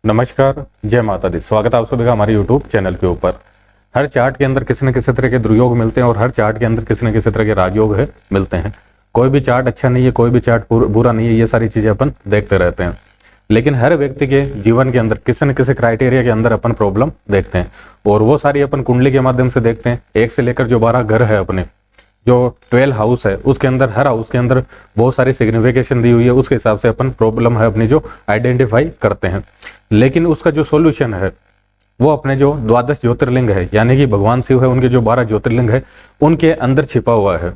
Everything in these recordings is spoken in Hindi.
नमस्कार, जय माता दी। स्वागत है आप सभी का हमारे यूट्यूब चैनल के ऊपर। हर चार्ट के अंदर किसी न किसी तरह के दुर्योग मिलते हैं और हर चार्ट के अंदर किसी न किसी तरह के राजयोग है मिलते हैं। कोई भी चार्ट अच्छा नहीं है, कोई भी चार्ट बुरा नहीं है, ये सारी चीजें अपन देखते रहते हैं। लेकिन हर व्यक्ति के जीवन के अंदर किसी न किसी क्राइटेरिया के अंदर अपन प्रॉब्लम देखते हैं और वो सारी अपन कुंडली के माध्यम से देखते हैं। 1 से लेकर जो 12 घर है, अपने जो 12 हाउस है, उसके अंदर हर हाउस के अंदर बहुत सारी सिग्निफिकेशन दी हुई है। उसके हिसाब से अपन प्रॉब्लम है अपनी जो आइडेंटिफाई करते हैं। लेकिन उसका जो सॉल्यूशन है वो अपने जो 12 ज्योतिर्लिंग है, यानी कि भगवान शिव है, उनके जो 12 ज्योतिर्लिंग है उनके अंदर छिपा हुआ है।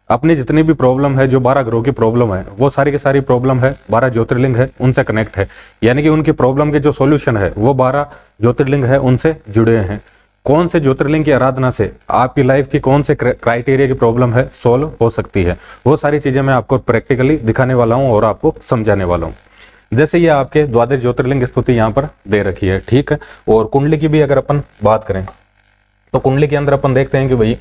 अपनी जितनी भी प्रॉब्लम है, जो 12 ग्रहों की प्रॉब्लम है, वो सारी की सारी प्रॉब्लम है 12 ज्योतिर्लिंग है उनसे कनेक्ट है। यानी कि उनकी प्रॉब्लम के जो सॉल्यूशन है वो 12 ज्योतिर्लिंग है उनसे जुड़े हैं। कौन से ज्योतिर्लिंग की आराधना से आपकी लाइफ की कौन से क्राइटेरिया की प्रॉब्लम है सॉल्व हो सकती है, वो सारी चीजें मैं आपको प्रैक्टिकली दिखाने वाला हूं और आपको समझाने वाला हूं। जैसे ये आपके 12 ज्योतिर्लिंग स्तुति यहाँ पर दे रखी है, ठीक है। और कुंडली की भी अगर अपन बात करें तो कुंडली के अंदर अपन देखते हैं कि भाई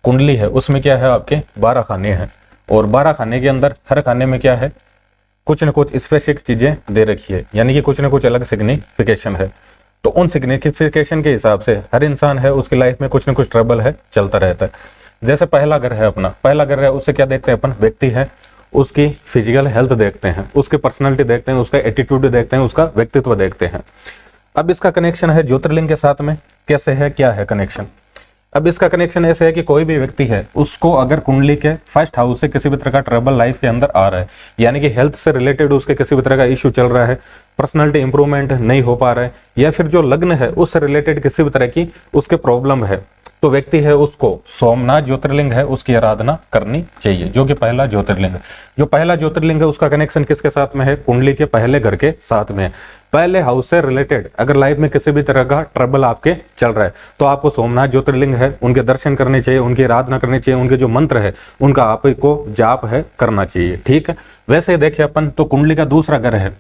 कुंडली है, उसमें क्या है, आपके 12 खाने हैं और 12 खाने के अंदर हर खाने में क्या है, कुछ न कुछ स्पेसिफिक चीजें दे रखी है, यानी कि कुछ न कुछ अलग सिग्निफिकेशन है। तो उन सिग्निफिकेशन के हिसाब से हर इंसान है, उसकी लाइफ में कुछ न कुछ ट्रबल है चलता रहता है। जैसे पहला घर है, अपना पहला घर है, उससे क्या देखते हैं अपन, व्यक्ति है, उसकी फिजिकल हेल्थ देखते हैं, उसकी पर्सनालिटी देखते हैं, उसका एटीट्यूड देखते हैं, उसका व्यक्तित्व देखते हैं। अब इसका कनेक्शन है ज्योतिर्लिंग के साथ में कैसे है, क्या है कनेक्शन। अब इसका कनेक्शन ऐसे है कि कोई भी व्यक्ति है, उसको अगर कुंडली के फर्स्ट हाउस से किसी भी तरह का ट्रबल लाइफ के अंदर आ रहा है, यानी कि हेल्थ से रिलेटेड उसके किसी भी तरह का इश्यू चल रहा है, पर्सनालिटी इंप्रूवमेंट नहीं हो पा रहा है, या फिर जो लग्न है उससे रिलेटेड किसी भी तरह की उसके प्रॉब्लम है, तो व्यक्ति है उसको सोमनाथ ज्योतिर्लिंग है उसकी आराधना करनी चाहिए, जो कि पहला ज्योतिर्लिंग है। जो पहला ज्योतिर्लिंग है उसका कनेक्शन किसके साथ में है, कुंडली के पहले घर के साथ में है। पहले हाउस से रिलेटेड अगर लाइफ में किसी भी तरह का ट्रबल आपके चल रहा है तो आपको सोमनाथ ज्योतिर्लिंग है उनके दर्शन करने चाहिए, उनकी आराधना करनी चाहिए, उनके जो मंत्र है उनका आपको जाप है करना चाहिए, ठीक है। वैसे देखिए अपन तो कुंडली का दूसरा घर है,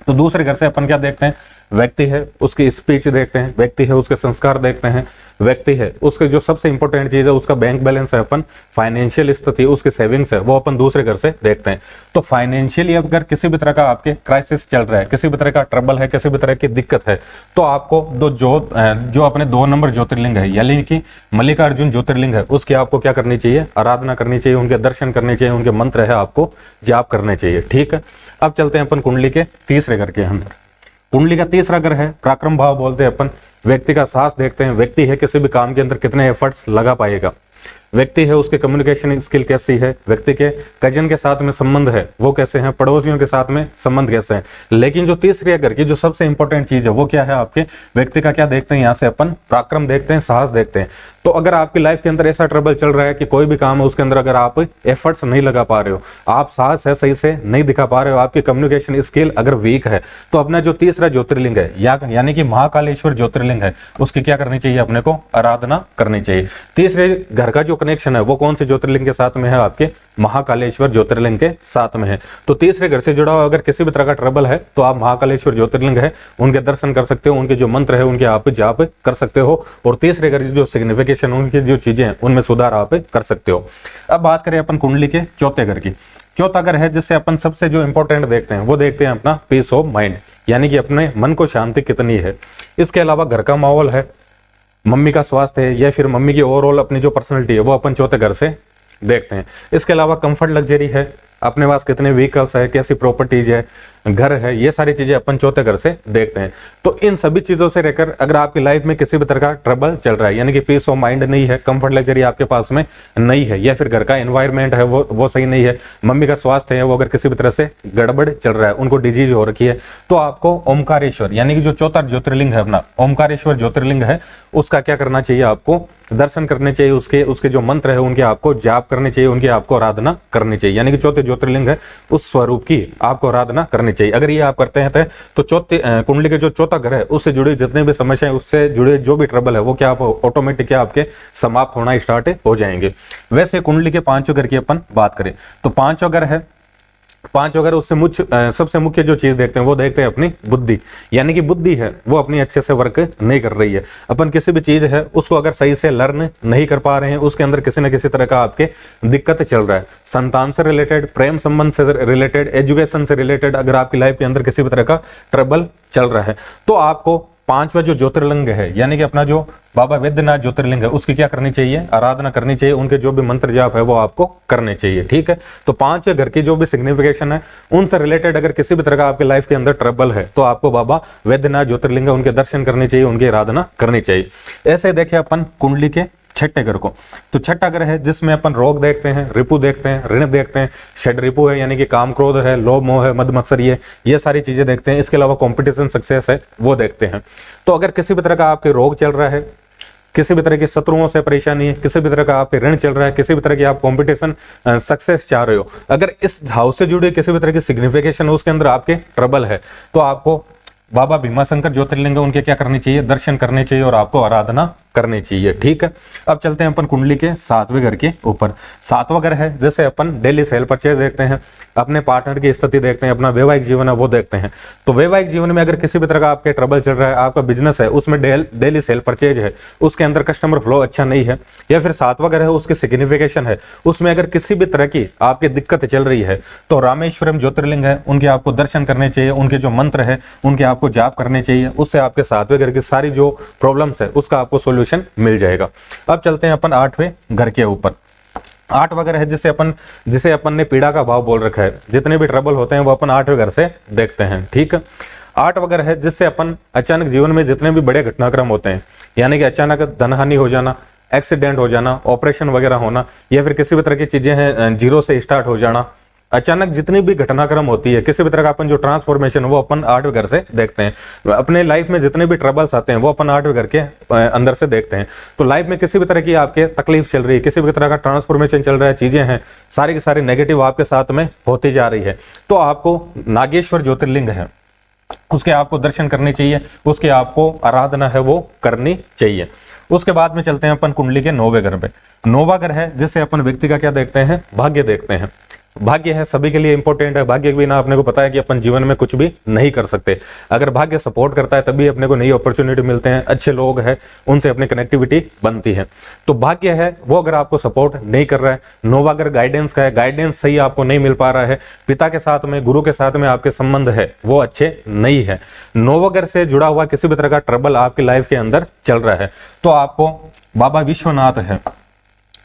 तो दूसरे घर से अपन क्या देखते हैं, व्यक्ति है उसकी स्पीच देखते हैं, व्यक्ति है उसके संस्कार देखते हैं, व्यक्ति है उसके जो सबसे इंपॉर्टेंट चीज है उसका बैंक बैलेंस है, अपन फाइनेंशियल स्थिति उसकी सेविंग्स है वो अपन दूसरे घर से देखते हैं। तो फाइनेंशियली अगर किसी भी तरह का आपके क्राइसिस चल रहा है, किसी भी तरह का ट्रबल है, किसी भी तरह की दिक्कत है, तो आपको जो अपने 2 नंबर ज्योतिर्लिंग है, यानी कि मल्लिकार्जुन ज्योतिर्लिंग है, उसकी आपको क्या करनी चाहिए, आराधना करनी चाहिए, उनके दर्शन करने चाहिए, उनके मंत्र है आपको जाप करने चाहिए, ठीक है। अब चलते हैं अपन कुंडली के तीसरे घर के अंदर। कुंडली का तीसरा घर है पराक्रम भाव बोलते हैं अपन। व्यक्ति का साहस देखते हैं, व्यक्ति है किसी भी काम के अंदर कितने एफर्ट्स लगा पाएगा, व्यक्ति है उसके कम्युनिकेशन स्किल कैसी है, व्यक्ति के कजन के साथ में संबंध है वो कैसे हैं, पड़ोसियों के साथ में संबंध कैसे हैं। लेकिन जो तीसरे घर की जो सबसे इंपॉर्टेंट चीज है वो क्या है, आपके व्यक्ति का क्या देखते हैं, यहाँ से अपन पराक्रम देखते हैं, साहस देखते हैं। तो अगर आपकी लाइफ के अंदर ऐसा ट्रबल चल रहा है कि कोई भी काम है उसके अंदर अगर आप एफर्ट्स नहीं लगा पा रहे हो, आप साहस है सही से नहीं दिखा पा रहे हो, आपकी कम्युनिकेशन स्किल अगर वीक है, तो अपना जो तीसरा ज्योतिर्लिंग है यानी कि महाकालेश्वर ज्योतिर्लिंग है उसकी क्या करनी चाहिए, अपने को आराधना करनी चाहिए। तीसरे घर का जो कनेक्शन है वो कौन से ज्योतिर्लिंग के साथ में है, आपके महाकालेश्वर ज्योतिर्लिंग के साथ में है। तो तीसरे घर से जुड़ा हुआ अगर किसी भी तरह का ट्रबल है तो आप महाकालेश्वर ज्योतिर्लिंग है उनके दर्शन कर सकते हो, उनके जो मंत्र है उनके आप जाप कर सकते हो, और तीसरे घर की जो सिग्निफिकेशन उनकी जो चीजें हैं उनमें सुधार आप कर सकते हो। अब बात करें अपन कुंडली के चौथे घर की। चौथा घर है जिससे अपन सबसे जो इंपॉर्टेंट देखते हैं वो देखते हैं अपना पीस ऑफ माइंड, यानी कि अपने मन को शांति कितनी है। इसके अलावा घर का माहौल है, मम्मी का स्वास्थ्य है, या फिर मम्मी की ओवरऑल अपनी जो पर्सनैलिटी है वो अपन चौथे घर से देखते हैं। इसके अलावा कंफर्ट लग्जरी है, अपने पास कितने व्हीकल्स है, कैसी प्रॉपर्टीज है, घर है, ये सारी चीजें अपन चौथे घर से देखते हैं। तो इन सभी चीजों से रहकर अगर आपकी लाइफ में किसी भी तरह का ट्रबल चल रहा है, यानी कि पीस ऑफ माइंड नहीं है, कंफर्ट लग्जरी आपके पास में नहीं है, या फिर घर का एनवायरमेंट है वो सही नहीं है, मम्मी का स्वास्थ्य है वो अगर किसी भी तरह से गड़बड़ चल रहा है, उनको डिजीज हो रखी है, तो आपको ओमकारेश्वर यानी कि जो चौथा ज्योतिर्लिंग है अपना ओमकारेश्वर ज्योतिर्लिंग है उसका क्या करना चाहिए, आपको दर्शन करने चाहिए, उसके जो मंत्र है उनके आपको जाप करने चाहिए, उनकी आपको आराधना करनी चाहिए, यानी कि चौथे ज्योतिर्लिंग है उस स्वरूप की आपको आराधना करनी चाहिए। अगर ये आप करते हैं तो चौथे कुंडली के जो चौथा घर है उससे जुड़ी जितने भी समस्याएं, उससे जुड़े जो भी ट्रबल है वो क्या आप ऑटोमेटिक आपके समाप्त होना स्टार्ट हो जाएंगे। वैसे कुंडली के 5 घर की अपन बात करें तो 5 घर है, 5 अगर उससे सबसे मुख्य जो चीज देखते हैं वो देखते हैं अपनी बुद्धि, यानी कि बुद्धि है वो अपनी अच्छे से वर्क नहीं कर रही है। अपन किसी भी चीज है उसको अगर सही से लर्न नहीं कर पा रहे हैं, उसके अंदर किसी न किसी तरह का आपके दिक्कत चल रहा है, संतान से रिलेटेड, प्रेम संबंध से रिलेटेड, एजुकेशन से रिलेटेड अगर आपकी लाइफ के अंदर किसी भी तरह का ट्रबल चल रहा है, तो आपको पांचवा जो ज्योतिर्लिंग है यानी कि अपना जो बाबा वैद्यनाथ ज्योतिर्लिंग है उसकी क्या करनी चाहिए, आराधना करनी चाहिए। उनके जो भी मंत्र जाप है वो आपको करने चाहिए। ठीक है, तो पांच घर की जो भी सिग्निफिकेशन है उनसे रिलेटेड अगर किसी भी तरह का आपके लाइफ के अंदर ट्रबल है तो आपको बाबा वैद्यनाथ ज्योतिर्लिंग है उनके दर्शन करने चाहिए, उनकी आराधना करनी चाहिए। ऐसे देखिए अपन कुंडली के छठे घर को, तो छठा घर है जिसमें अपन रोग देखते हैं, रिपु देखते हैं, ऋण देखते हैं, षड रिपु है यानी कि काम क्रोध है, लोभ मोह है, मद मत्सरी है, ये सारी चीजें देखते हैं। इसके अलावा कंपटीशन सक्सेस है वो देखते हैं। तो अगर किसी भी तरह का आपके रोग चल रहा है, किसी भी तरह की शत्रुओं से परेशानी है, किसी भी तरह का आपके ऋण चल रहा है, किसी भी तरह की आप कंपटीशन सक्सेस चाह रहे हो, अगर इस हाउस से जुड़े किसी भी तरह की सिग्निफिकेशन है उसके अंदर आपके ट्रबल है, तो आपको बाबा भीमाशंकर ज्योतिर्लिंग है उनके क्या करनी चाहिए, दर्शन करने चाहिए और आपको आराधना करनी चाहिए। ठीक है, अब चलते हैं अपन कुंडली के सातवें घर के ऊपर। सातवां घर है जैसे अपन डेली सेल परचेज देखते हैं, अपने पार्टनर की स्थिति देखते हैं, अपना वैवाहिक जीवन है वो देखते हैं। तो वैवाहिक जीवन में अगर किसी भी तरह का आपके ट्रबल चल रहा है, आपका बिजनेस है उसमें डेली सेल परचेज है, उसके अंदर कस्टमर फ्लो अच्छा नहीं है, या फिर सातवां घर है उसकी सिग्निफिकेशन है उसमें अगर किसी भी तरह की आपकी दिक्कत चल रही है, तो रामेश्वरम ज्योतिर्लिंग है उनके आपको दर्शन करने चाहिए, उनके जो मंत्र है उनके आपको जाप करने चाहिए। उससे आपके सातवें घर की सारी जो प्रॉब्लम्स है उसका आपको सोल्यूशन मिल जाएगा। अब चलते हैं अपन आठवें घर के ऊपर। आठवां घर है जिसे अपन ने पीड़ा का भाव बोल रखा है, जितने भी ट्रबल होते हैं वो अपन आठवें घर से देखते हैं। ठीक है, आठवां घर है जिससे अपन अचानक जीवन में जितने भी बड़े घटनाक्रम होते हैं यानी कि अचानक धनहानि हो जाना, एक्सीडेंट हो जाना, ऑपरेशन वगैरह होना, या फिर किसी भी तरह की चीजें हैं जीरो से स्टार्ट हो जाना, अचानक जितनी भी घटनाक्रम होती है, किसी भी तरह का अपन जो ट्रांसफॉर्मेशन वो अपन आठवें घर से देखते हैं। अपने लाइफ में जितने भी ट्रबल्स आते हैं वो अपन आठवें घर के अंदर से देखते हैं। तो लाइफ में किसी भी तरह की आपके तकलीफ चल रही है, किसी भी तरह का ट्रांसफॉर्मेशन चल रहा है, चीजें हैं सारी की सारी नेगेटिव आपके साथ में होती जा रही है, तो आपको नागेश्वर ज्योतिर्लिंग है उसके आपको दर्शन करने चाहिए, उसके आपको आराधना है वो करनी चाहिए। उसके बाद में चलते हैं अपन कुंडली के नौवें घर पे। नौवां घर है जिससे अपन व्यक्ति का क्या देखते हैं, भाग्य देखते हैं। भाग्य है सभी के लिए इंपॉर्टेंट है, भाग्य के बिना अपने को पता है कि अपन जीवन में कुछ भी नहीं कर सकते। अगर भाग्य सपोर्ट करता है तभी अपने को नई अपॉर्चुनिटी मिलते हैं, अच्छे लोग हैं उनसे अपनी कनेक्टिविटी बनती है। तो भाग्य है वो अगर आपको सपोर्ट नहीं कर रहा है, नौवां घर गाइडेंस का है, गाइडेंस सही आपको नहीं मिल पा रहा है, पिता के साथ में, गुरु के साथ में आपके संबंध है वो अच्छे नहीं है, नौवां घर से जुड़ा हुआ किसी भी तरह का ट्रबल आपकी लाइफ के अंदर चल रहा है, तो आपको बाबा विश्वनाथ है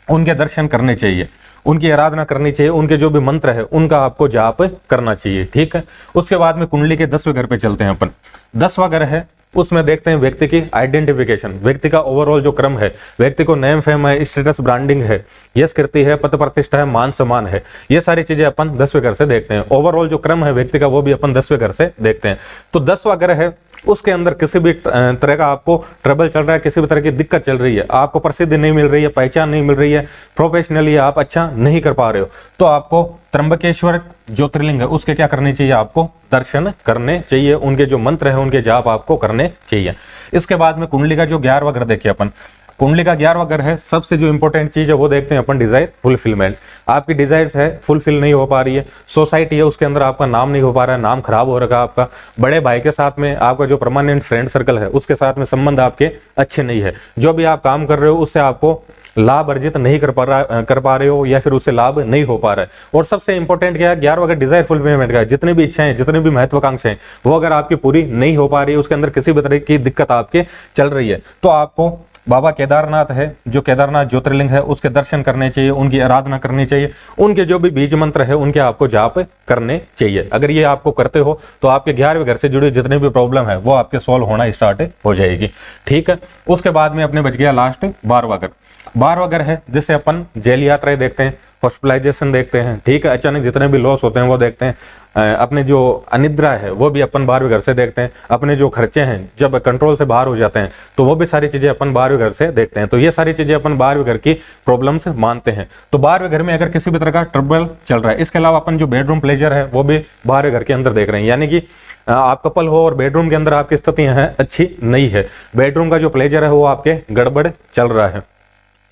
उनके दर्शन करने चाहिए, उनकी आराधना करनी चाहिए, उनके जो भी मंत्र है उनका आपको जाप करना चाहिए। ठीक है, उसके बाद में कुंडली के 10वें घर पे चलते हैं अपन। 10वां घर है उसमें देखते हैं व्यक्ति की आइडेंटिफिकेशन, व्यक्ति का ओवरऑल जो क्रम है, व्यक्ति को नेम फेम है, स्टेटस ब्रांडिंग है, यश कीर्ति है, पद प्रतिष्ठा है, मान सम्मान है, ये सारी चीजें अपन 10वें घर से देखते हैं। ओवरऑल जो क्रम है व्यक्ति का वो भी अपन 10वें घर से देखते हैं। तो 10वां घर है उसके अंदर किसी भी तरह का आपको ट्रबल चल रहा है, किसी भी तरह की दिक्कत चल रही है, आपको प्रसिद्धि नहीं मिल रही है, पहचान नहीं मिल रही है, प्रोफेशनली आप अच्छा नहीं कर पा रहे हो, तो आपको त्र्यंबकेश्वर ज्योतिर्लिंग है उसके क्या करने चाहिए, आपको दर्शन करने चाहिए, उनके जो मंत्र है उनके जाप आपको करने चाहिए। इसके बाद में कुंडली का जो 11वां घर देखिए अपन। कुंडली का 11वां घर है, सबसे जो इंपॉर्टेंट चीज है वो देखते हैं अपन, डिजायर फुलफिलमेंट। आपकी डिजायर्स है फुलफिल नहीं हो पा रही है, सोसाइटी है उसके अंदर आपका नाम नहीं हो पा रहा है, नाम खराब हो रखा है आपका, बड़े भाई के साथ में आपका जो परमानेंट फ्रेंड सर्कल है उसके साथ में संबंध आपके अच्छे नहीं है, जो भी आप काम कर रहे हो उससे आपको लाभ अर्जित नहीं कर पा रहे हो, या फिर उससे लाभ नहीं हो पा रहा है। और सबसे इंपॉर्टेंट क्या है, 11वां अगर डिजायर फुलफिलमेंट का, जितनी भी इच्छाएं, जितनी भी महत्वाकांक्षाएं वो अगर आपकी पूरी नहीं हो पा रही है, उसके अंदर किसी भी तरह की दिक्कत आपके चल रही है, तो आपको बाबा केदारनाथ है जो केदारनाथ ज्योतिर्लिंग है उसके दर्शन करने चाहिए, उनकी आराधना करनी चाहिए, उनके जो भी बीज मंत्र है उनके आपको जाप करने चाहिए। अगर ये आपको करते हो तो आपके 11वें घर से जुड़ी जितनी भी प्रॉब्लम है वो आपके सॉल्व होना स्टार्ट हो जाएगी। ठीक है, उसके बाद में अपने बच गया लास्ट 12वां घर। 12वां घर है जिससे अपन जेल यात्राएं देखते हैं, हॉस्पिटलाइजेशन देखते हैं। ठीक है, अचानक जितने भी लॉस होते हैं वो देखते हैं, अपने जो अनिद्रा है वो भी अपन 12वें घर से देखते हैं, अपने जो खर्चे हैं जब कंट्रोल से बाहर हो जाते हैं तो वो भी सारी चीजें अपन 12वें घर से देखते हैं। तो ये सारी चीजें अपन 12वें घर की प्रॉब्लम्स मानते हैं। तो 12वें घर में अगर किसी भी तरह का ट्रबल चल रहा है, इसके अलावा अपन जो बेडरूम प्लेजर है वो भी 12वें घर के अंदर देख रहे हैं, यानी कि आप कपल हो और बेडरूम के अंदर आपकी स्थिति है अच्छी नहीं है, बेडरूम का जो प्लेजर है वो आपके गड़बड़ चल रहा है।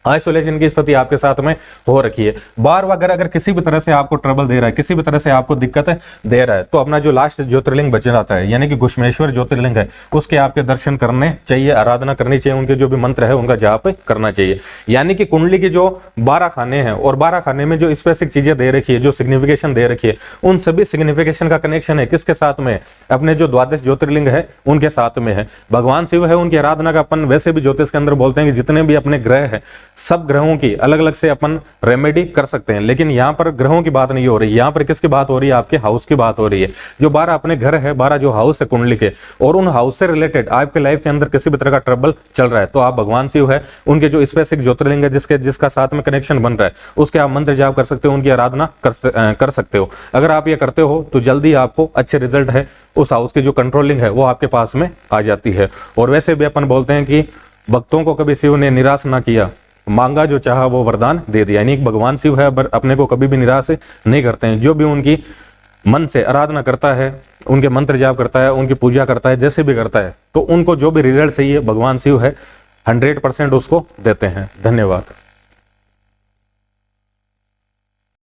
आइसोलेशन की स्थिति आपके साथ में हो रखी है, बार वगैरह अगर किसी भी तरह से आपको ट्रबल दे रहा है, किसी भी तरह से आपको दिक्कत दे रहा है, तो अपना जो लास्ट ज्योतिर्लिंग बच जाता है यानी कि घुश्मेश्वर ज्योतिर्लिंग है, उसके आपके दर्शन करने चाहिए, आराधना करनी चाहिए, उनके जो भी मंत्र है उनका जाप करना चाहिए। यानी कि कुंडली के जो 12 खाने हैं और 12 खाने में जो स्पेसिफिक चीजें दे रखी है, जो सिग्निफिकेशन दे रखी है, उन सभी सिग्निफिकेशन का कनेक्शन है किसके साथ में, अपने जो द्वादश ज्योतिर्लिंग है उनके साथ में है। भगवान शिव है, उनकी आराधना का अपन वैसे भी ज्योतिष के अंदर बोलते हैं कि जितने भी अपने ग्रह है, सब ग्रहों की अलग अलग से अपन रेमेडी कर सकते हैं, लेकिन यहाँ पर ग्रहों की बात नहीं हो रही, यहाँ पर किसकी बात हो रही है, आपके हाउस की बात हो रही है। जो 12 अपने घर है, 12 जो हाउस है कुंडली के, और उन हाउस से रिलेटेड आपके लाइफ के अंदर किसी भी तरह का ट्रबल चल रहा है, तो आप भगवान शिव है, उनके जो स्पेसिफिक ज्योतिर्लिंग है जिसका साथ में कनेक्शन बन रहा है, उसके आप मंत्र जाप कर सकते हो, उनकी आराधना कर सकते हो। अगर आप ये करते हो तो जल्दी आपको अच्छे रिजल्ट है, उस हाउस की जो कंट्रोलिंग है वो आपके पास में आ जाती है। और वैसे भी अपन बोलते हैं कि भक्तों को कभी शिव ने निराश ना किया, मांगा जो चाहा वो वरदान दे दिया। यानी कि भगवान शिव है, अपने को कभी भी निराश नहीं करते हैं। जो भी उनकी मन से आराधना करता है, उनके मंत्र जाप करता है, उनकी पूजा करता है, जैसे भी करता है, तो उनको जो भी रिजल्ट चाहिए भगवान शिव है 100% उसको देते हैं। धन्यवाद।